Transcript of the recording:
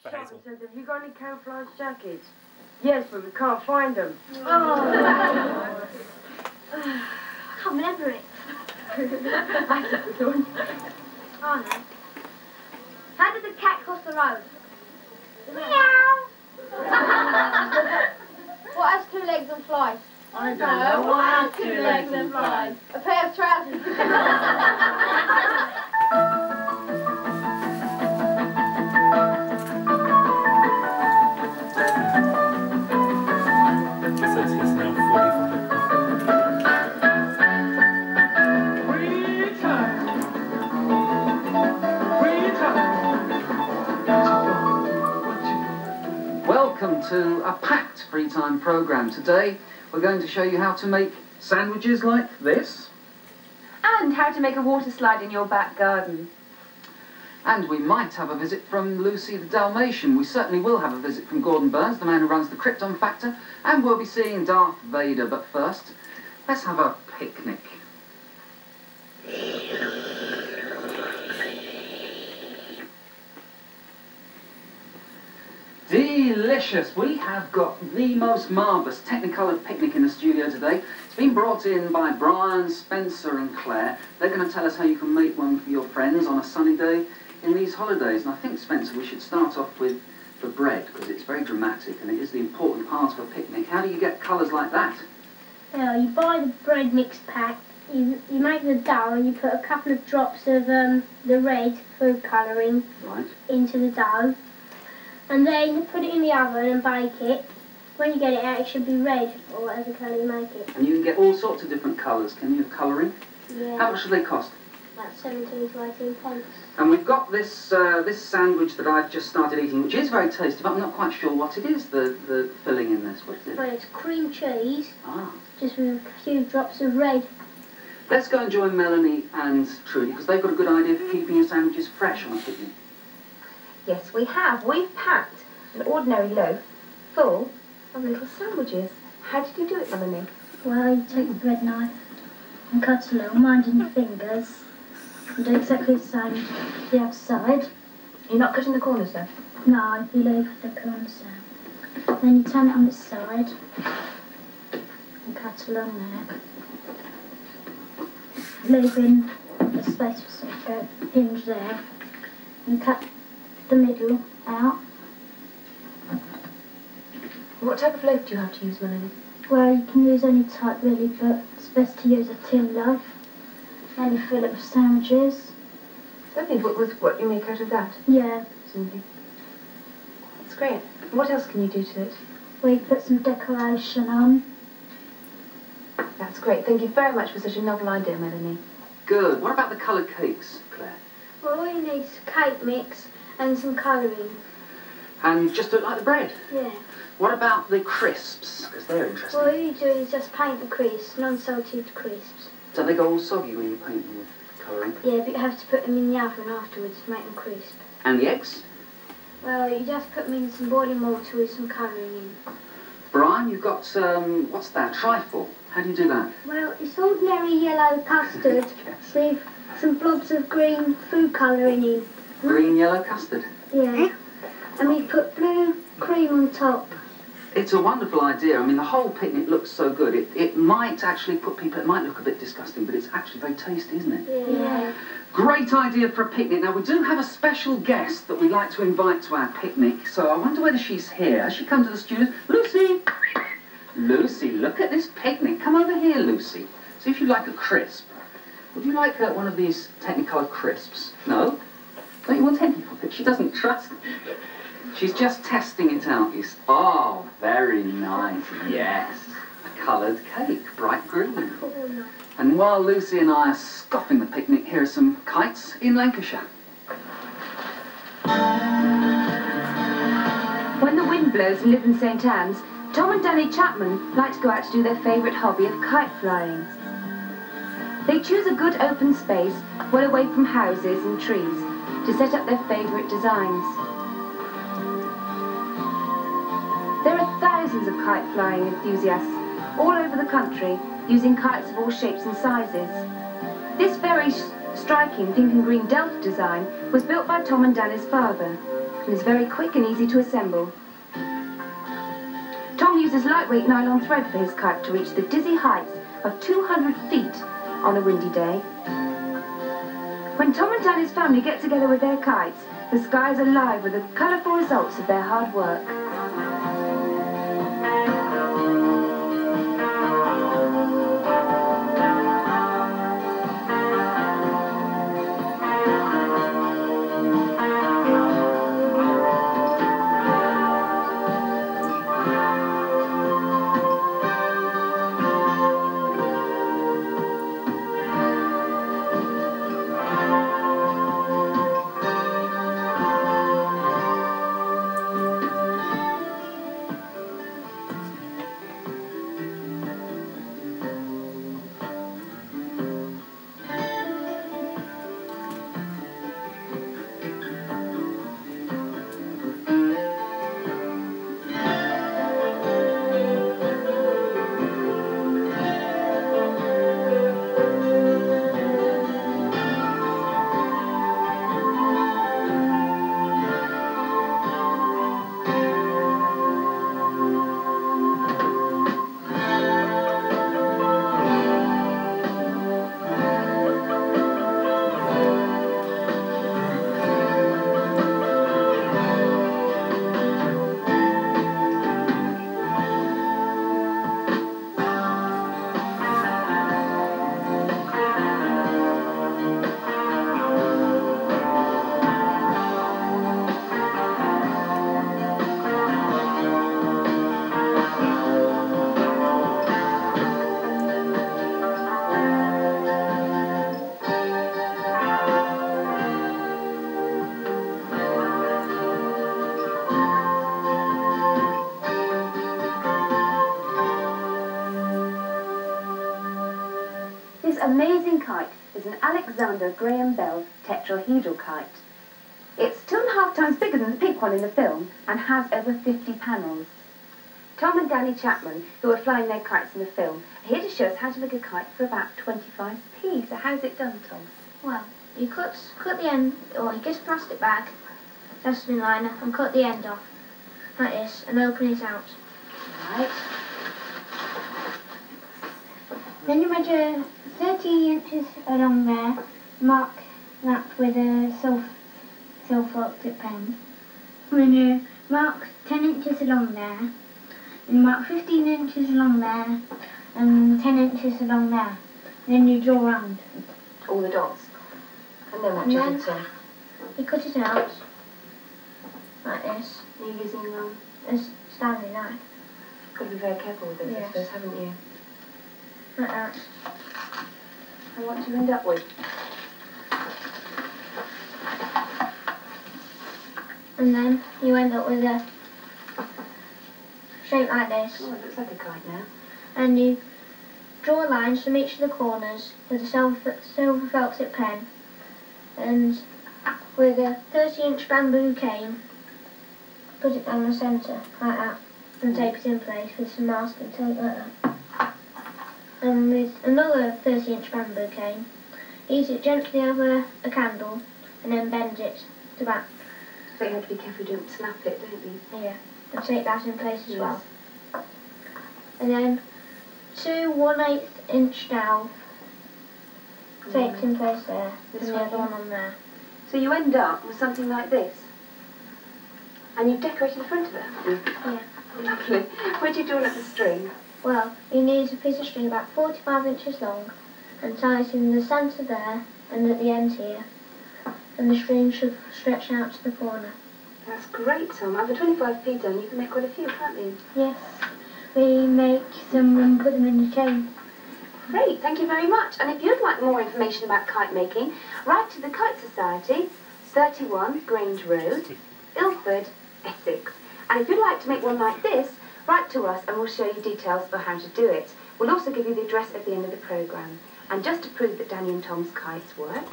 for Hazel. Said, have you got any camouflage jackets? Yes, but we can't find them. Oh. I can't remember it. That's a good one. Oh no. How did the cat cross the road? Meow. What has 2 legs and flies? I don't know. What has 2 legs and flies? A pair of trousers. It says he's now 45. Welcome to a packed free time programme. Today we're going to show you how to make sandwiches like this. And how to make a water slide in your back garden. And we might have a visit from Lucy the Dalmatian. We certainly will have a visit from Gordon Burns, the man who runs the Krypton Factor. And we'll be seeing Darth Vader. But first, let's have a picnic. Delicious! We have got the most marvellous Technicolour picnic in the studio today. It's been brought in by Brian, Spencer and Claire. They're going to tell us how you can make one for your friends on a sunny day in these holidays. And I think, Spencer, we should start off with the bread, because it's very dramatic and it is the important part of a picnic. How do you get colours like that? Well, you buy the bread mix pack, you make the dough and you put a couple of drops of the red food colouring into the dough. And then you put it in the oven and bake it. When you get it out, it should be red, or whatever colour you make it. And you can get all sorts of different colours, can you, of colouring? Yeah. How much do they cost? About 17 to 18 pence. And we've got this this sandwich that I've just started eating, which is very tasty, but I'm not quite sure what it is, the filling in this. What is it? Well, it's cream cheese, Ah. just with a few drops of red. Let's go and join Melanie and Trudy, because they've got a good idea for keeping your sandwiches fresh on a picnic. Yes, we have. We've packed an ordinary loaf full of little sandwiches. How did you do it, Melanie? Well, you take the bread knife and cut a little, minding your fingers. You do exactly the same the other side. You're not cutting the corners, though? No, if you leave the corners out. Then you turn it on this side and cut along there. Leaving a space for a hinge there. And cut the middle out. What type of loaf do you have to use, Melanie? Well, you can use any type really, but it's best to use a tin loaf. Then you fill it with sandwiches. Lovely, with what you make out of that? Yeah. Something. That's great. And what else can you do to it? We put some decoration on. That's great. Thank you very much for such a novel idea, Melanie. Good. What about the coloured cakes, Claire? Well, all you need is cake mix and some colouring. And just do it like the bread? Yeah. What about the crisps? Because they're interesting. Well, all you do is just paint the crisps, non-salted crisps. So they go all soggy when you paint them with colouring? Yeah, but you have to put them in the oven afterwards to make them crisp. And the eggs? Well, you just put them in some boiling water with some colouring in. Brian, you've got, what's that, trifle? How do you do that? Well, it's ordinary yellow custard with some blobs of green food colouring in. Green yellow custard? Yeah. And we put blue cream on top. It's a wonderful idea. I mean, the whole picnic looks so good. It might actually put people, it might look a bit disgusting, but it's actually very tasty, isn't it? Yeah. Great idea for a picnic. Now, we do have a special guest that we'd like to invite to our picnic, so I wonder whether she's here. Has she come to the studio? Lucy! Lucy, look at this picnic. Come over here, Lucy. See if you like a crisp. Would you like one of these Technicolour crisps? No? Don't you want any of it? She doesn't trust me. She's just testing it out. Oh, very nice. Yes. A coloured cake, bright green. And while Lucy and I are scoffing the picnic, here are some kites in Lancashire. When the wind blows and live in St Anne's, Tom and Danny Chapman like to go out to do their favourite hobby of kite flying. They choose a good open space, well away from houses and trees, to set up their favourite designs. There are thousands of kite flying enthusiasts all over the country using kites of all shapes and sizes. This very striking pink and green Delta design was built by Tom and Danny's father, and is very quick and easy to assemble. Tom uses lightweight nylon thread for his kite to reach the dizzy heights of 200 feet on a windy day. When Tom and Danny's family get together with their kites, the sky is alive with the colourful results of their hard work. This amazing kite is an Alexander Graham Bell tetrahedral kite. It's 2.5 times bigger than the pink one in the film and has over 50 panels. Tom and Danny Chapman, who are flying their kites in the film, are here to show us how to make a kite for about 25p. So how's it done, Tom? Well, you cut the end, or you get a plastic bag, dustbin liner, and cut the end off, like this, and open it out. Right. Then you measure 30 inches along there, mark that with a silver tip pen. When you mark 10 inches along there, you mark 15 inches along there, and 10 inches along there. Then you draw round. All the dots. And then what And do you then- do, Tom? You cut it out, like this, You're using a Stanley knife, got to be very careful with this, I Yes. suppose, haven't you? like that. And what do you end up with? And then you end up with a shape like this. Oh, it looks like a kite now. And you draw lines from each of the corners with a silver felt tip pen, and with a 30-inch bamboo cane, put it down the centre like that, and tape it in place with some masking tape like that. And with another 30-inch bamboo cane, heat it gently over a candle and then bend it to back. But you have to be careful you don't snap it, don't you? Yeah, and take that in place as Yes. well. And then 2 1/8 inch dowel taped in place there, This and the one other here? one on there. So you end up with something like this. And you've decorated the front of it, haven't you? Yeah. Lovely. Where'd you draw up the string? Well, you need a piece of string about 45 inches long and tie it in the centre there and at the end here. And the string should stretch out to the corner. That's great, Tom. And for 25p done, you can make quite a few, can't you? Yes, we make some and put them in the chain. Great, thank you very much. And if you'd like more information about kite making, write to the Kite Society, 31 Grange Road, Ilford, Essex. And if you'd like to make one like this, write to us and we'll show you details for how to do it. We'll also give you the address at the end of the programme. And just to prove that Danny and Tom's kites work,